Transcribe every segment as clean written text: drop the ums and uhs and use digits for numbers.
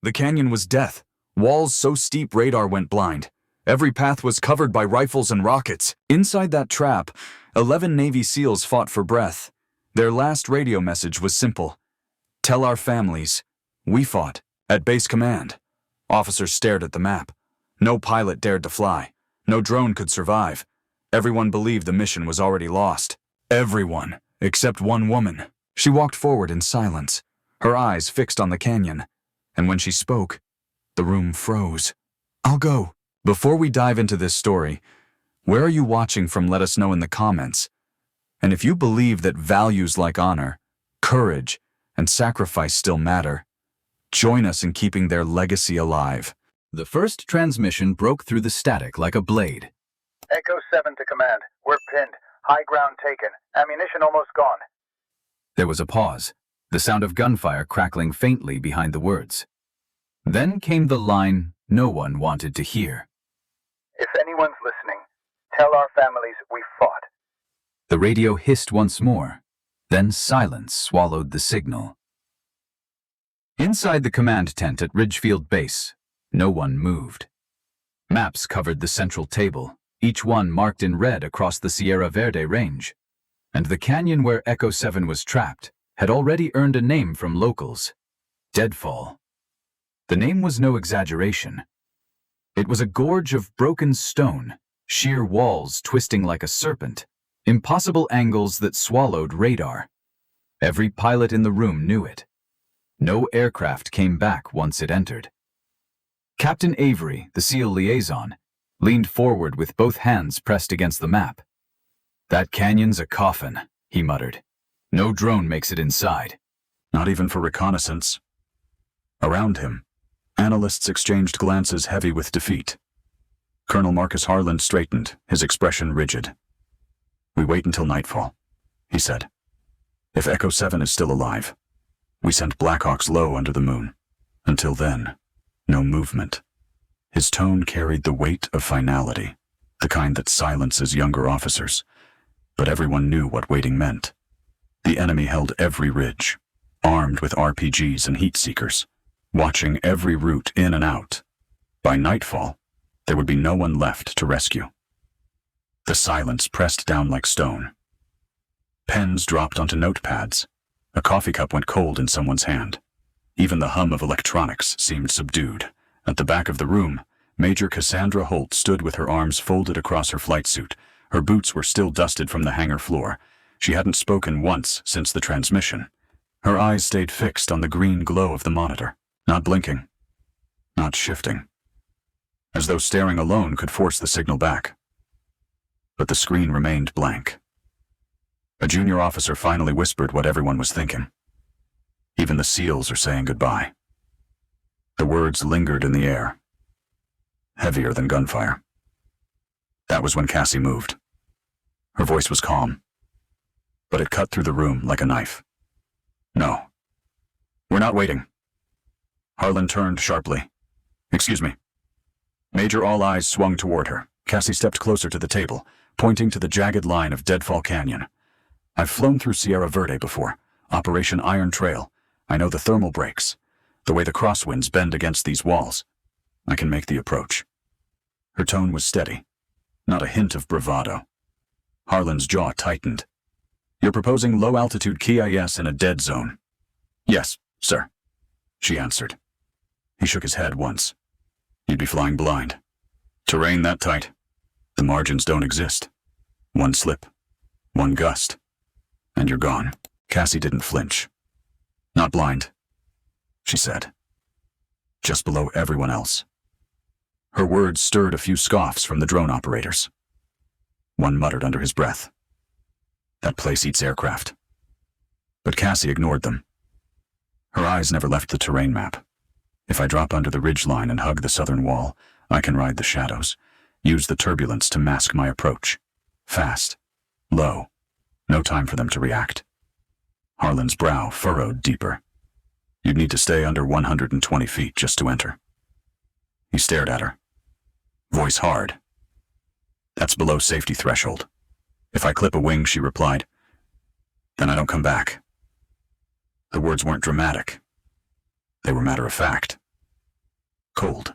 The canyon was death. Walls so steep radar went blind. Every path was covered by rifles and rockets. Inside that trap, 11 Navy SEALs fought for breath. Their last radio message was simple. Tell our families, we fought, at base command. Officers stared at the map. No pilot dared to fly. No drone could survive. Everyone believed the mission was already lost. Everyone, except one woman. She walked forward in silence, her eyes fixed on the canyon. And when she spoke, the room froze. I'll go. Before we dive into this story, where are you watching from? Let us know in the comments. And if you believe that values like honor, courage, and sacrifice still matter, join us in keeping their legacy alive. The first transmission broke through the static like a blade. Echo 7 to command. We're pinned. High ground taken. Ammunition almost gone. There was a pause, the sound of gunfire crackling faintly behind the words. Then came the line no one wanted to hear. If anyone's listening, tell our families we fought. The radio hissed once more, then silence swallowed the signal. Inside the command tent at Ridgefield Base, no one moved. Maps covered the central table, each one marked in red across the Sierra Verde range. And the canyon where Echo 7 was trapped had already earned a name from locals, Deadfall. The name was no exaggeration. It was a gorge of broken stone, sheer walls twisting like a serpent, impossible angles that swallowed radar. Every pilot in the room knew it. No aircraft came back once it entered. Captain Avery, the SEAL liaison, leaned forward with both hands pressed against the map. That canyon's a coffin, he muttered. No drone makes it inside. Not even for reconnaissance. Around him, analysts exchanged glances heavy with defeat. Colonel Marcus Harland straightened, his expression rigid. We wait until nightfall, he said. If Echo 7 is still alive, we send Blackhawks low under the moon. Until then, no movement. His tone carried the weight of finality, the kind that silences younger officers. But everyone knew what waiting meant. The enemy held every ridge, armed with RPGs and heat seekers, watching every route in and out. By nightfall, there would be no one left to rescue. The silence pressed down like stone. Pens dropped onto notepads. A coffee cup went cold in someone's hand. Even the hum of electronics seemed subdued. At the back of the room, Major Cassandra Holt stood with her arms folded across her flight suit. Her boots were still dusted from the hangar floor. She hadn't spoken once since the transmission. Her eyes stayed fixed on the green glow of the monitor, not blinking, not shifting, as though staring alone could force the signal back. But the screen remained blank. A junior officer finally whispered what everyone was thinking. Even the SEALs are saying goodbye. The words lingered in the air, heavier than gunfire. That was when Cassie moved. Her voice was calm, but it cut through the room like a knife. No, we're not waiting. Harlan turned sharply. Excuse me. Major, all eyes swung toward her. Cassie stepped closer to the table, pointing to the jagged line of Deadfall Canyon. I've flown through Sierra Verde before. Operation Iron Trail. I know the thermal breaks, the way the crosswinds bend against these walls. I can make the approach. Her tone was steady, not a hint of bravado. Harlan's jaw tightened. You're proposing low-altitude KIS in a dead zone? Yes, sir, she answered. He shook his head once. You'd be flying blind. Terrain that tight, the margins don't exist. One slip, one gust, and you're gone. Cassie didn't flinch. Not blind, she said. Just below everyone else. Her words stirred a few scoffs from the drone operators. One muttered under his breath. That place eats aircraft. But Cassie ignored them. Her eyes never left the terrain map. If I drop under the ridgeline and hug the southern wall, I can ride the shadows, use the turbulence to mask my approach. Fast, low, no time for them to react. Harlan's brow furrowed deeper. You'd need to stay under 120 feet just to enter. He stared at her, voice hard. That's below safety threshold. If I clip a wing, she replied, then I don't come back. The words weren't dramatic. They were matter of fact. Cold.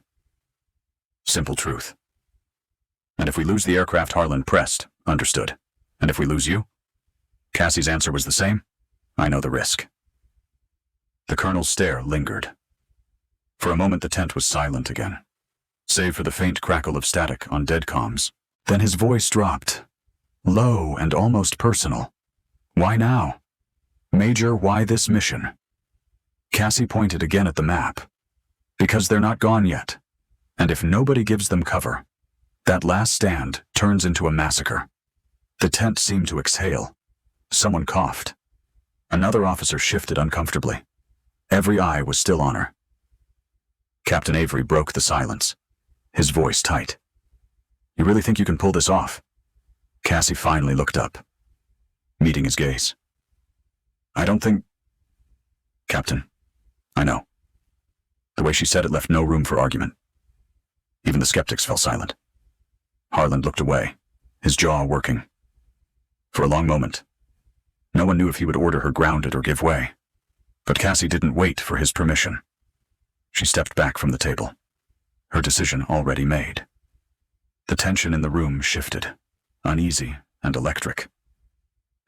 Simple truth. And if we lose the aircraft, Harlan pressed. Understood. And if we lose you? Cassie's answer was the same. I know the risk. The colonel's stare lingered. For a moment the tent was silent again, save for the faint crackle of static on dead comms. Then his voice dropped, low and almost personal. Why now? Major, why this mission? Cassie pointed again at the map. Because they're not gone yet. And if nobody gives them cover, that last stand turns into a massacre. The tent seemed to exhale. Someone coughed. Another officer shifted uncomfortably. Every eye was still on her. Captain Avery broke the silence, his voice tight. You really think you can pull this off? Cassie finally looked up, meeting his gaze. I don't think... Captain, I know. The way she said it left no room for argument. Even the skeptics fell silent. Harlan looked away, his jaw working. For a long moment, no one knew if he would order her grounded or give way. But Cassie didn't wait for his permission. She stepped back from the table, her decision already made. The tension in the room shifted, uneasy and electric.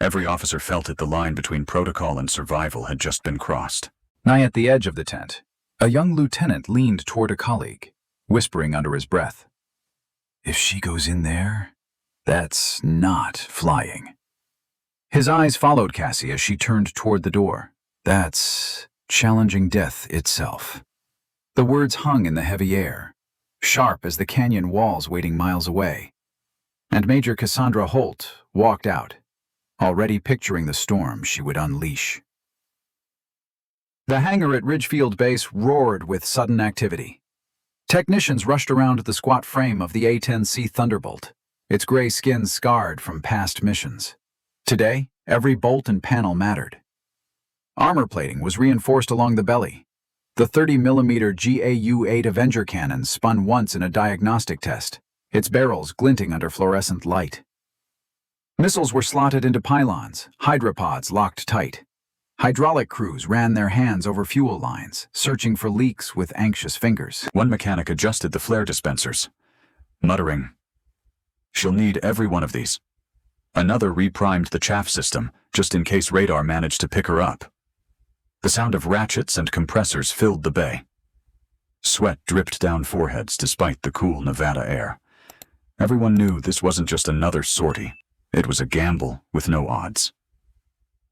Every officer felt it. The line between protocol and survival had just been crossed. Nigh at the edge of the tent, a young lieutenant leaned toward a colleague, whispering under his breath, "If she goes in there, that's not flying." His eyes followed Cassie as she turned toward the door. That's challenging death itself. The words hung in the heavy air, sharp as the canyon walls waiting miles away. And Major Cassandra Holt walked out, already picturing the storm she would unleash. The hangar at Ridgefield Base roared with sudden activity. Technicians rushed around the squat frame of the A-10C Thunderbolt, its gray skin scarred from past missions. Today, every bolt and panel mattered. Armor plating was reinforced along the belly. The 30mm GAU-8 Avenger cannon spun once in a diagnostic test, its barrels glinting under fluorescent light. Missiles were slotted into pylons, hydropods locked tight. Hydraulic crews ran their hands over fuel lines, searching for leaks with anxious fingers. One mechanic adjusted the flare dispensers, muttering, "She'll need every one of these." Another reprimed the chaff system, just in case radar managed to pick her up. The sound of ratchets and compressors filled the bay. Sweat dripped down foreheads despite the cool Nevada air. Everyone knew this wasn't just another sortie. It was a gamble with no odds.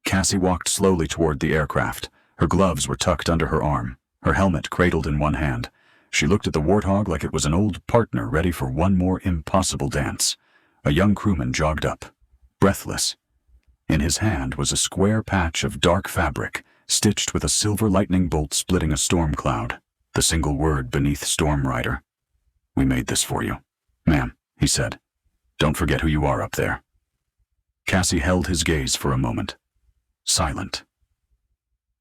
Cassie walked slowly toward the aircraft. Her gloves were tucked under her arm, her helmet cradled in one hand. She looked at the Warthog like it was an old partner ready for one more impossible dance. A young crewman jogged up, breathless. In his hand was a square patch of dark fabric, stitched with a silver lightning bolt splitting a storm cloud. The single word beneath Storm Rider. "We made this for you, ma'am," he said. "Don't forget who you are up there." Cassie held his gaze for a moment, silent.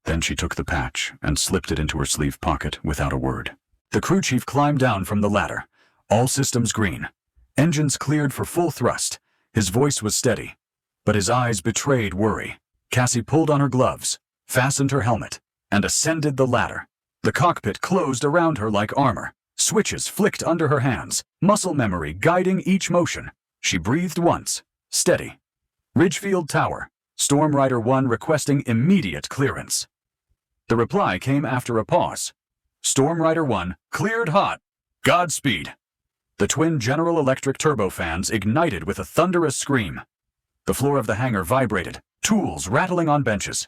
Then she took the patch and slipped it into her sleeve pocket without a word. The crew chief climbed down from the ladder. All systems green. Engines cleared for full thrust. His voice was steady, but his eyes betrayed worry. Cassie pulled on her gloves, fastened her helmet, and ascended the ladder. The cockpit closed around her like armor. Switches flicked under her hands, muscle memory guiding each motion. She breathed once, steady. Ridgefield Tower, Storm Rider 1 requesting immediate clearance. The reply came after a pause. Storm Rider 1, cleared hot. Godspeed. The twin General Electric turbofans ignited with a thunderous scream. The floor of the hangar vibrated, tools rattling on benches.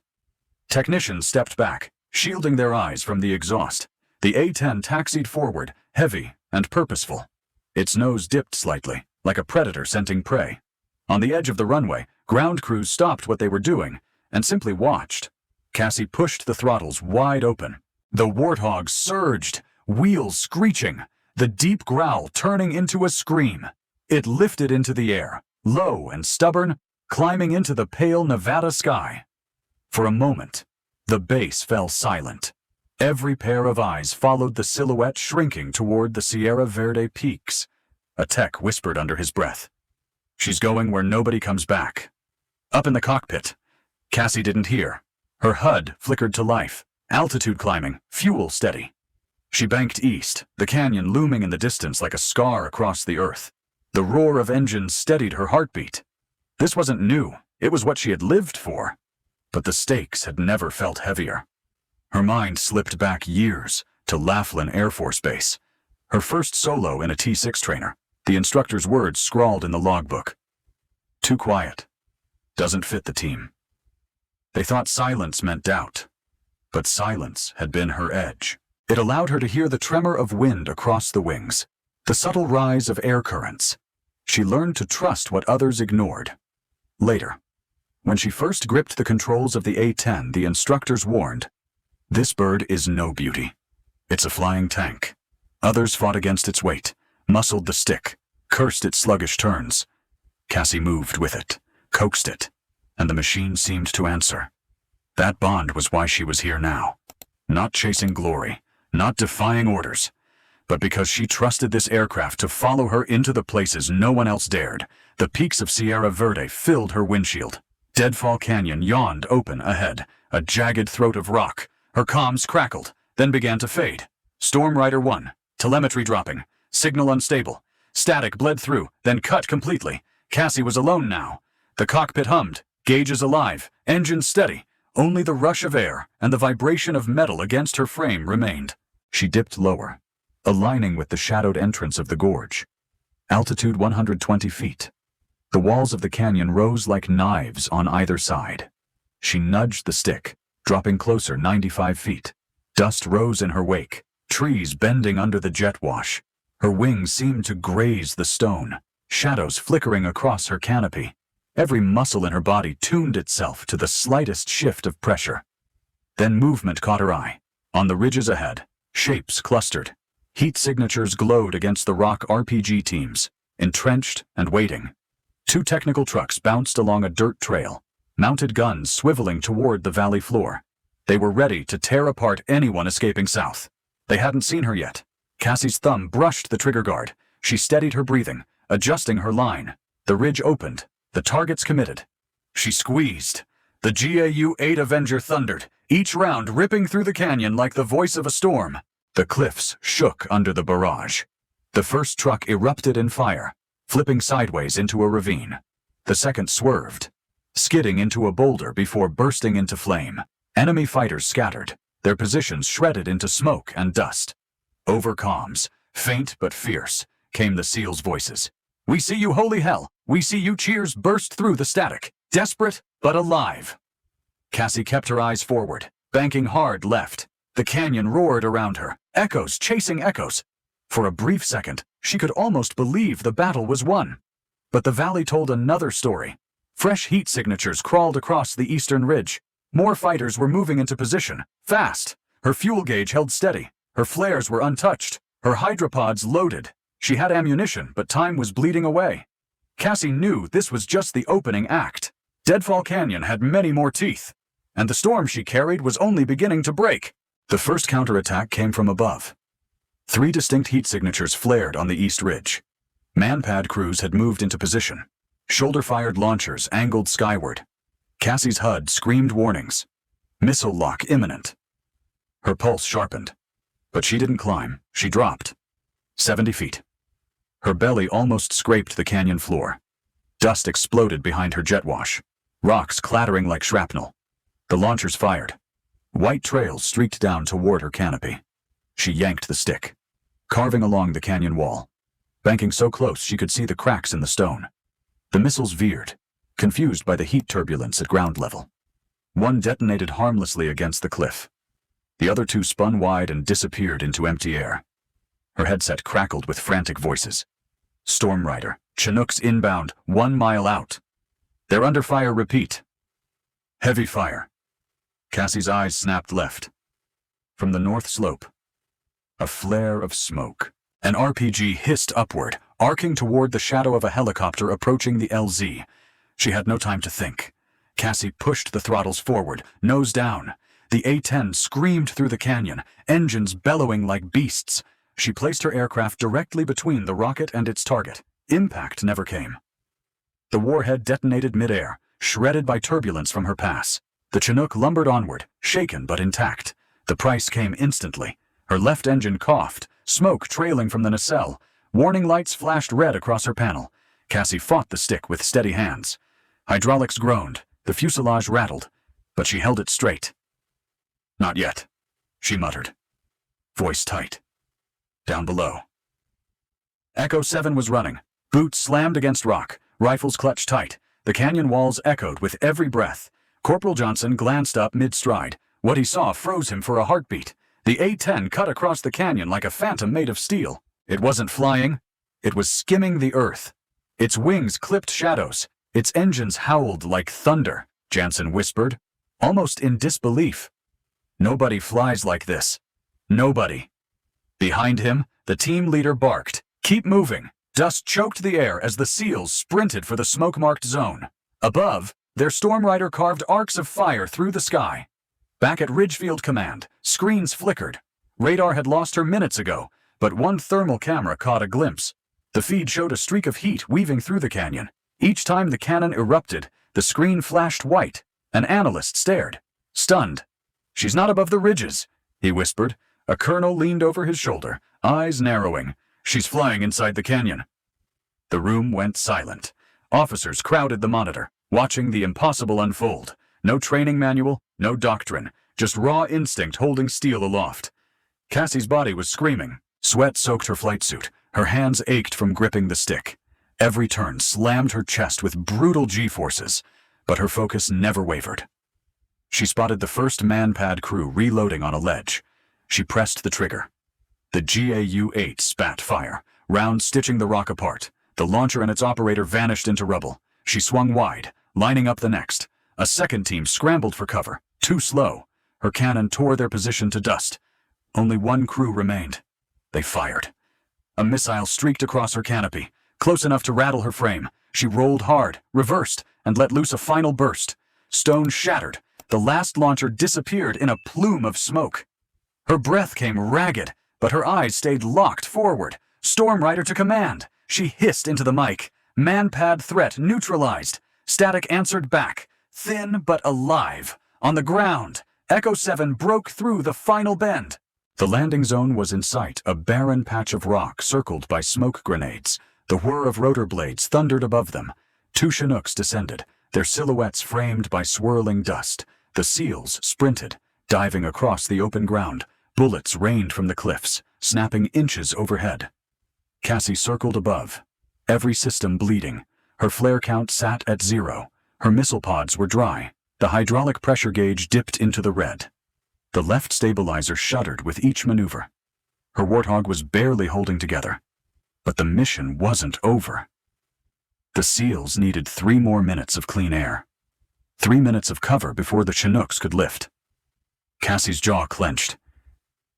Technicians stepped back, shielding their eyes from the exhaust. The A-10 taxied forward, heavy and purposeful. Its nose dipped slightly, like a predator scenting prey. On the edge of the runway, ground crews stopped what they were doing and simply watched. Cassie pushed the throttles wide open. The Warthog surged, wheels screeching, the deep growl turning into a scream. It lifted into the air, low and stubborn, climbing into the pale Nevada sky. For a moment, the base fell silent. Every pair of eyes followed the silhouette shrinking toward the Sierra Verde peaks. A tech whispered under his breath, "She's going where nobody comes back." Up in the cockpit, Cassie didn't hear. Her HUD flickered to life, altitude climbing, fuel steady. She banked east, the canyon looming in the distance like a scar across the earth. The roar of engines steadied her heartbeat. This wasn't new, it was what she had lived for. But the stakes had never felt heavier. Her mind slipped back years to Laughlin Air Force Base. Her first solo in a T-6 trainer, the instructor's words scrawled in the logbook. Too quiet. Doesn't fit the team. They thought silence meant doubt, but silence had been her edge. It allowed her to hear the tremor of wind across the wings, the subtle rise of air currents. She learned to trust what others ignored. Later, when she first gripped the controls of the A-10, the instructors warned, "This bird is no beauty. It's a flying tank." Others fought against its weight, muscled the stick, cursed its sluggish turns. Cassie moved with it, coaxed it, and the machine seemed to answer. That bond was why she was here now. Not chasing glory, not defying orders, but because she trusted this aircraft to follow her into the places no one else dared. The peaks of Sierra Verde filled her windshield. Deadfall Canyon yawned open ahead, a jagged throat of rock. Her comms crackled, then began to fade. Storm Rider 1, telemetry dropping, signal unstable. Static bled through, then cut completely. Cassie was alone now. The cockpit hummed, gauges alive, engines steady. Only the rush of air and the vibration of metal against her frame remained. She dipped lower, aligning with the shadowed entrance of the gorge. Altitude 120 feet. The walls of the canyon rose like knives on either side. She nudged the stick, dropping closer 95 feet. Dust rose in her wake, trees bending under the jet wash. Her wings seemed to graze the stone, shadows flickering across her canopy. Every muscle in her body tuned itself to the slightest shift of pressure. Then movement caught her eye. On the ridges ahead, shapes clustered. Heat signatures glowed against the rock RPG teams, entrenched and waiting. 2 technical trucks bounced along a dirt trail, mounted guns swiveling toward the valley floor. They were ready to tear apart anyone escaping south. They hadn't seen her yet. Cassie's thumb brushed the trigger guard. She steadied her breathing, adjusting her line. The ridge opened. The targets committed. She squeezed. The GAU-8 Avenger thundered, each round ripping through the canyon like the voice of a storm. The cliffs shook under the barrage. The first truck erupted in fire, flipping sideways into a ravine. The second swerved, skidding into a boulder before bursting into flame. Enemy fighters scattered, their positions shredded into smoke and dust. Over comms, faint but fierce, came the SEALs' voices. "We see you, holy hell! We see you!" Cheers burst through the static, desperate but alive. Cassie kept her eyes forward, banking hard left. The canyon roared around her, echoes chasing echoes. For a brief second, she could almost believe the battle was won. But the valley told another story. Fresh heat signatures crawled across the eastern ridge. More fighters were moving into position, fast. Her fuel gauge held steady. Her flares were untouched, her hydropods loaded. She had ammunition, but time was bleeding away. Cassie knew this was just the opening act. Deadfall Canyon had many more teeth, and the storm she carried was only beginning to break. The first counterattack came from above. 3 distinct heat signatures flared on the east ridge. Manpad crews had moved into position. Shoulder-fired launchers angled skyward. Cassie's HUD screamed warnings. Missile lock imminent. Her pulse sharpened. But she didn't climb, she dropped. 70 feet. Her belly almost scraped the canyon floor. Dust exploded behind her jet wash, rocks clattering like shrapnel. The launchers fired. White trails streaked down toward her canopy. She yanked the stick, carving along the canyon wall, banking so close she could see the cracks in the stone. The missiles veered, confused by the heat turbulence at ground level. One detonated harmlessly against the cliff. The other 2 spun wide and disappeared into empty air. Her headset crackled with frantic voices. Storm Rider, Chinooks inbound, 1 mile out. They're under fire, repeat. Heavy fire. Cassie's eyes snapped left. From the north slope, a flare of smoke. An RPG hissed upward, arcing toward the shadow of a helicopter approaching the LZ. She had no time to think. Cassie pushed the throttles forward, nose down. The A-10 screamed through the canyon, engines bellowing like beasts. She placed her aircraft directly between the rocket and its target. Impact never came. The warhead detonated midair, shredded by turbulence from her pass. The Chinook lumbered onward, shaken but intact. The price came instantly. Her left engine coughed, smoke trailing from the nacelle. Warning lights flashed red across her panel. Cassie fought the stick with steady hands. Hydraulics groaned, the fuselage rattled, but she held it straight. "Not yet," she muttered, voice tight. Down below. Echo 7 was running. Boots slammed against rock, rifles clutched tight. The canyon walls echoed with every breath. Corporal Johnson glanced up mid-stride. What he saw froze him for a heartbeat. The A-10 cut across the canyon like a phantom made of steel. It wasn't flying. It was skimming the earth. Its wings clipped shadows. Its engines howled like thunder, Jansen whispered, almost in disbelief. Nobody flies like this. Nobody. Behind him, the team leader barked, "Keep moving." Dust choked the air as the SEALs sprinted for the smoke-marked zone. Above, their Stormrider carved arcs of fire through the sky. Back at Ridgefield Command, screens flickered. Radar had lost her minutes ago, but one thermal camera caught a glimpse. The feed showed a streak of heat weaving through the canyon. Each time the cannon erupted, the screen flashed white. An analyst stared, stunned. "She's not above the ridges," he whispered. A colonel leaned over his shoulder, eyes narrowing. "She's flying inside the canyon." The room went silent. Officers crowded the monitor, watching the impossible unfold. No training manual, no doctrine, just raw instinct holding steel aloft. Cassie's body was screaming. Sweat soaked her flight suit. Her hands ached from gripping the stick. Every turn slammed her chest with brutal G-forces, but her focus never wavered. She spotted the first man-pad crew reloading on a ledge. She pressed the trigger. The GAU-8 spat fire, rounds stitching the rock apart. The launcher and its operator vanished into rubble. She swung wide, lining up the next. A second team scrambled for cover, too slow. Her cannon tore their position to dust. Only one crew remained. They fired. A missile streaked across her canopy, close enough to rattle her frame. She rolled hard, reversed, and let loose a final burst. Stone shattered. The last launcher disappeared in a plume of smoke. Her breath came ragged, but her eyes stayed locked forward. "Stormrider to command!" She hissed into the mic. Man-pad threat neutralized. Static answered back, thin but alive. On the ground, Echo 7 broke through the final bend. The landing zone was in sight, a barren patch of rock circled by smoke grenades. The whir of rotor blades thundered above them. 2 Chinooks descended, their silhouettes framed by swirling dust. The SEALs sprinted, diving across the open ground. Bullets rained from the cliffs, snapping inches overhead. Cassie circled above, every system bleeding. Her flare count sat at 0. Her missile pods were dry. The hydraulic pressure gauge dipped into the red. The left stabilizer shuddered with each maneuver. Her Warthog was barely holding together. But the mission wasn't over. The SEALs needed 3 more minutes of clean air. 3 minutes of cover before the Chinooks could lift. Cassie's jaw clenched.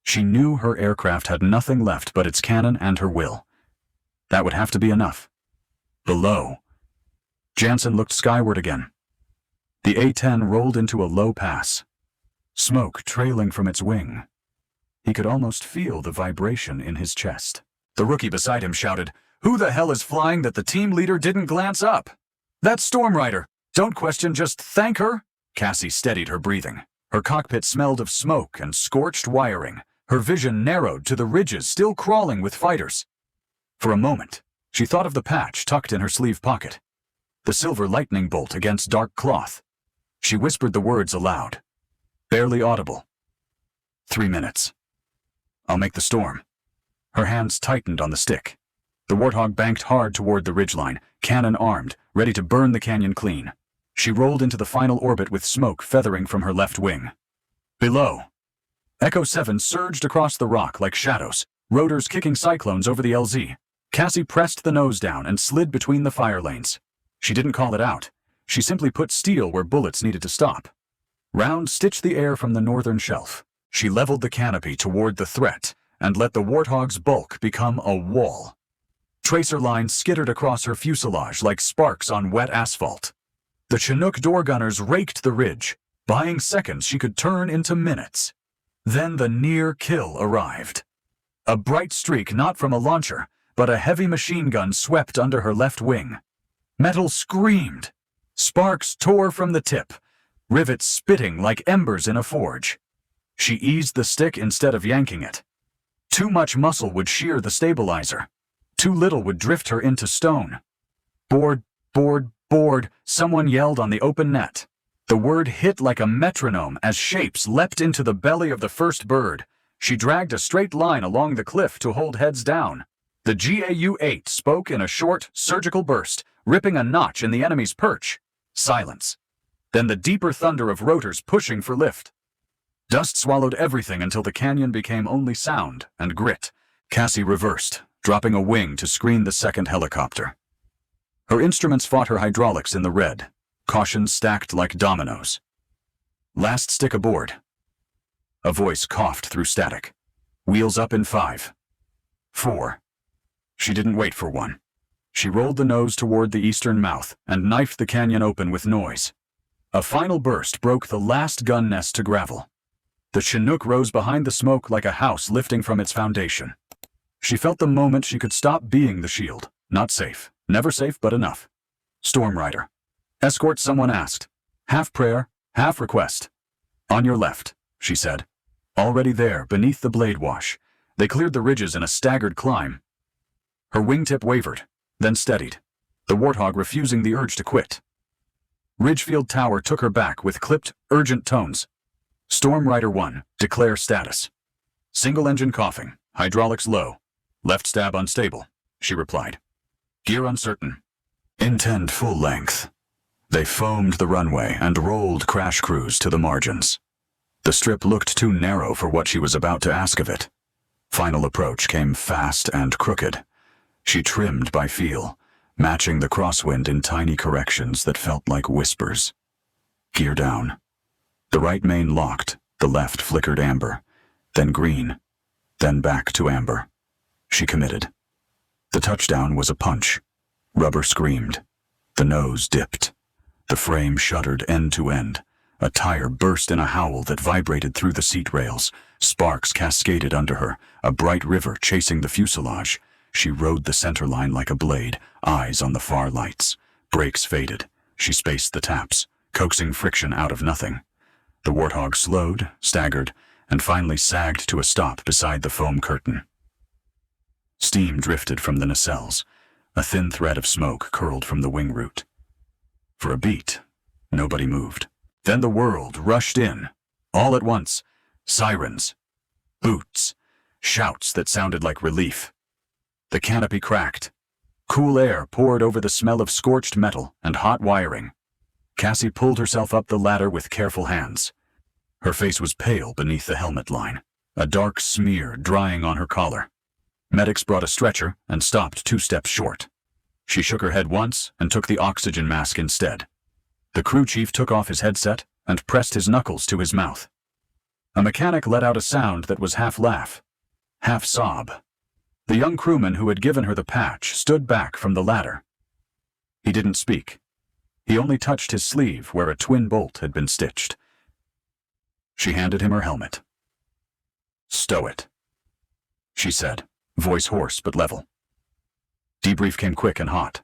She knew her aircraft had nothing left but its cannon and her will. That would have to be enough. Below. Jansen looked skyward again. The A-10 rolled into a low pass. Smoke trailing from its wing. He could almost feel the vibration in his chest. The rookie beside him shouted, "Who the hell is flying that the team leader didn't glance up?" "That's Stormrider. Don't question, just thank her." Cassie steadied her breathing. Her cockpit smelled of smoke and scorched wiring. Her vision narrowed to the ridges still crawling with fighters. For a moment, she thought of the patch tucked in her sleeve pocket. The silver lightning bolt against dark cloth. She whispered the words aloud. Barely audible. 3 minutes. I'll make the storm. Her hands tightened on the stick. The Warthog banked hard toward the ridgeline, cannon armed, ready to burn the canyon clean. She rolled into the final orbit with smoke feathering from her left wing. Below. Echo 7 surged across the rock like shadows, rotors kicking cyclones over the LZ. Cassie pressed the nose down and slid between the fire lanes. She didn't call it out. She simply put steel where bullets needed to stop. Round stitched the air from the northern shelf. She leveled the canopy toward the threat and let the Warthog's bulk become a wall. Tracer lines skittered across her fuselage like sparks on wet asphalt. The Chinook door gunners raked the ridge, buying seconds she could turn into minutes. Then the near kill arrived. A bright streak not from a launcher, but a heavy machine gun swept under her left wing. Metal screamed. Sparks tore from the tip, rivets spitting like embers in a forge. She eased the stick instead of yanking it. Too much muscle would shear the stabilizer. Too little would drift her into stone. Board, board, board, someone yelled on the open net. The word hit like a metronome as shapes leapt into the belly of the first bird. She dragged a straight line along the cliff to hold heads down. The GAU-8 spoke in a short, surgical burst, ripping a notch in the enemy's perch. Silence. Then the deeper thunder of rotors pushing for lift. Dust swallowed everything until the canyon became only sound and grit. Cassie reversed, dropping a wing to screen the second helicopter. Her instruments fought her hydraulics in the red, cautions stacked like dominoes. Last stick aboard. A voice coughed through static. Wheels up in 5, 4. She didn't wait for one. She rolled the nose toward the eastern mouth and knifed the canyon open with noise. A final burst broke the last gun nest to gravel. The Chinook rose behind the smoke like a house lifting from its foundation. She felt the moment she could stop being the shield. Not safe. Never safe, but enough. Storm Rider. Escort, someone asked. Half prayer, half request. On your left, she said. Already there, beneath the blade wash. They cleared the ridges in a staggered climb. Her wingtip wavered, then steadied, the Warthog refusing the urge to quit. Ridgefield Tower took her back with clipped, urgent tones. Storm Rider 1, declare status. Single engine coughing, hydraulics low. Left stab unstable, she replied. Gear uncertain. Intend full length. They foamed the runway and rolled crash crews to the margins. The strip looked too narrow for what she was about to ask of it. Final approach came fast and crooked. She trimmed by feel, matching the crosswind in tiny corrections that felt like whispers. Gear down. The right main locked, the left flickered amber, then green, then back to amber. She committed. The touchdown was a punch. Rubber screamed. The nose dipped. The frame shuddered end to end. A tire burst in a howl that vibrated through the seat rails. Sparks cascaded under her, a bright river chasing the fuselage. She rode the center line like a blade, eyes on the far lights. Brakes faded. She spaced the taps, coaxing friction out of nothing. The Warthog slowed, staggered, and finally sagged to a stop beside the foam curtain. Steam drifted from the nacelles. A thin thread of smoke curled from the wing root. For a beat, nobody moved. Then the world rushed in, all at once. Sirens, boots, shouts that sounded like relief. The canopy cracked. Cool air poured over the smell of scorched metal and hot wiring. Cassie pulled herself up the ladder with careful hands. Her face was pale beneath the helmet line, a dark smear drying on her collar. Medics brought a stretcher and stopped 2 steps short. She shook her head once and took the oxygen mask instead. The crew chief took off his headset and pressed his knuckles to his mouth. A mechanic let out a sound that was half laugh, half sob. The young crewman who had given her the patch stood back from the ladder. He didn't speak. He only touched his sleeve where a twin bolt had been stitched. She handed him her helmet. "Stow it," she said, voice hoarse but level. Debrief came quick and hot.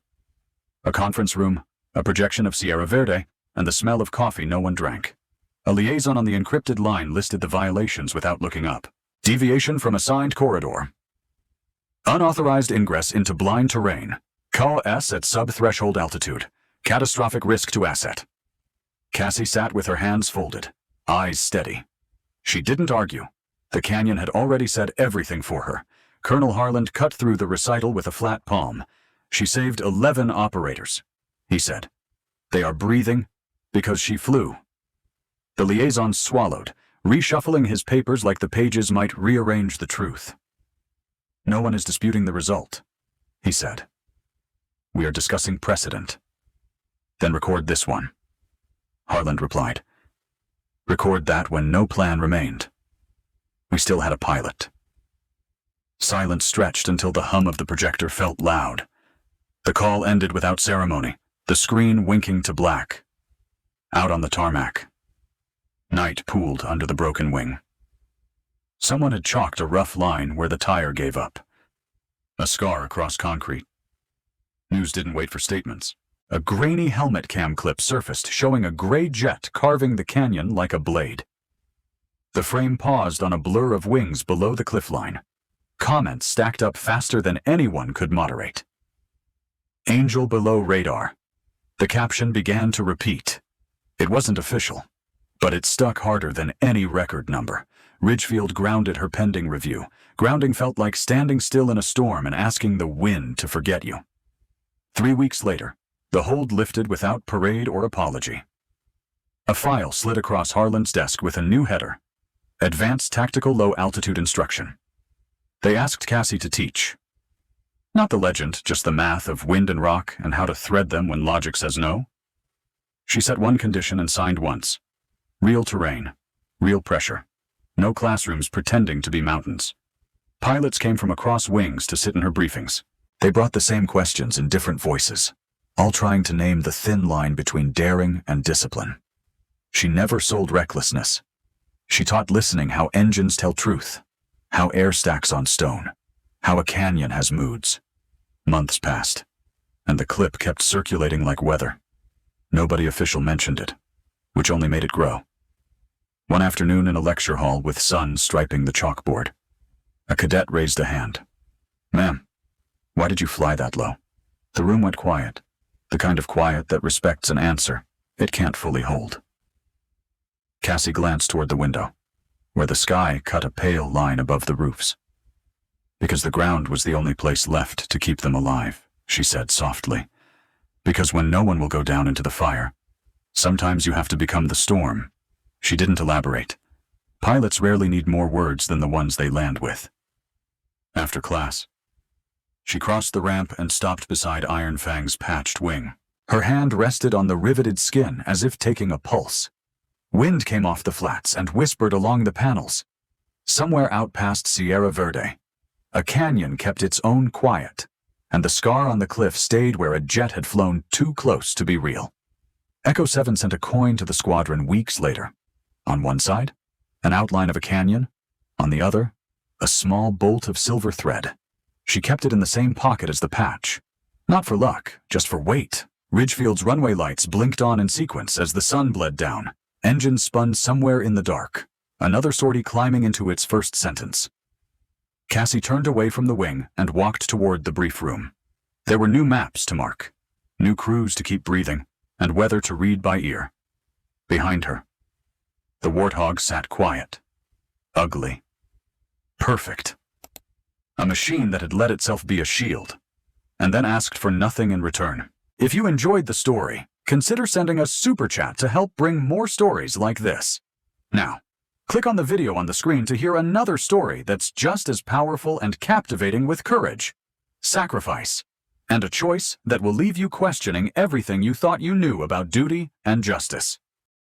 A conference room, a projection of Sierra Verde, and the smell of coffee no one drank. A liaison on the encrypted line listed the violations without looking up. Deviation from assigned corridor. Unauthorized ingress into blind terrain. COS at sub-threshold altitude. Catastrophic risk to asset. Cassie sat with her hands folded, eyes steady. She didn't argue. The canyon had already said everything for her. Colonel Harland cut through the recital with a flat palm. She saved 11 operators, he said. They are breathing because she flew. The liaison swallowed, reshuffling his papers like the pages might rearrange the truth. "No one is disputing the result," he said. "We are discussing precedent." "Then record this one," Harland replied. "Record that when no plan remained. We still had a pilot." Silence stretched until the hum of the projector felt loud. The call ended without ceremony, the screen winking to black. Out on the tarmac. Night pooled under the broken wing. Someone had chalked a rough line where the tire gave up. A scar across concrete. News didn't wait for statements. A grainy helmet cam clip surfaced, showing a gray jet carving the canyon like a blade. The frame paused on a blur of wings below the cliff line. Comments stacked up faster than anyone could moderate. Angel below radar. The caption began to repeat. It wasn't official, but it stuck harder than any record number. Ridgefield grounded her pending review. Grounding felt like standing still in a storm and asking the wind to forget you. 3 weeks later, the hold lifted without parade or apology. A file slid across Harlan's desk with a new header: Advanced Tactical Low Altitude Instruction. They asked Cassie to teach. Not the legend, just the math of wind and rock and how to thread them when logic says no. She set one condition and signed once. Real terrain, real pressure. No classrooms pretending to be mountains. Pilots came from across wings to sit in her briefings. They brought the same questions in different voices, all trying to name the thin line between daring and discipline. She never sold recklessness. She taught listening how engines tell truth, how air stacks on stone, how a canyon has moods. Months passed, and the clip kept circulating like weather. Nobody official mentioned it, which only made it grow. One afternoon in a lecture hall with sun striping the chalkboard, a cadet raised a hand. "Ma'am, why did you fly that low?" The room went quiet, the kind of quiet that respects an answer it can't fully hold. Cassie glanced toward the window, where the sky cut a pale line above the roofs. "Because the ground was the only place left to keep them alive," she said softly. "Because when no one will go down into the fire, sometimes you have to become the storm." She didn't elaborate. Pilots rarely need more words than the ones they land with. After class, she crossed the ramp and stopped beside Iron Fang's patched wing. Her hand rested on the riveted skin as if taking a pulse. Wind came off the flats and whispered along the panels. Somewhere out past Sierra Verde, a canyon kept its own quiet, and the scar on the cliff stayed where a jet had flown too close to be real. Echo 7 sent a coin to the squadron weeks later. On one side, an outline of a canyon. On the other, a small bolt of silver thread. She kept it in the same pocket as the patch. Not for luck, just for weight. Ridgefield's runway lights blinked on in sequence as the sun bled down. Engines spun somewhere in the dark. Another sortie climbing into its first sentence. Cassie turned away from the wing and walked toward the brief room. There were new maps to mark, new crews to keep breathing, and weather to read by ear. Behind her, the Warthog sat quiet, ugly, perfect. A machine that had let itself be a shield, and then asked for nothing in return. If you enjoyed the story, consider sending us Super Chat to help bring more stories like this. Now, click on the video on the screen to hear another story that's just as powerful and captivating with courage, sacrifice, and a choice that will leave you questioning everything you thought you knew about duty and justice.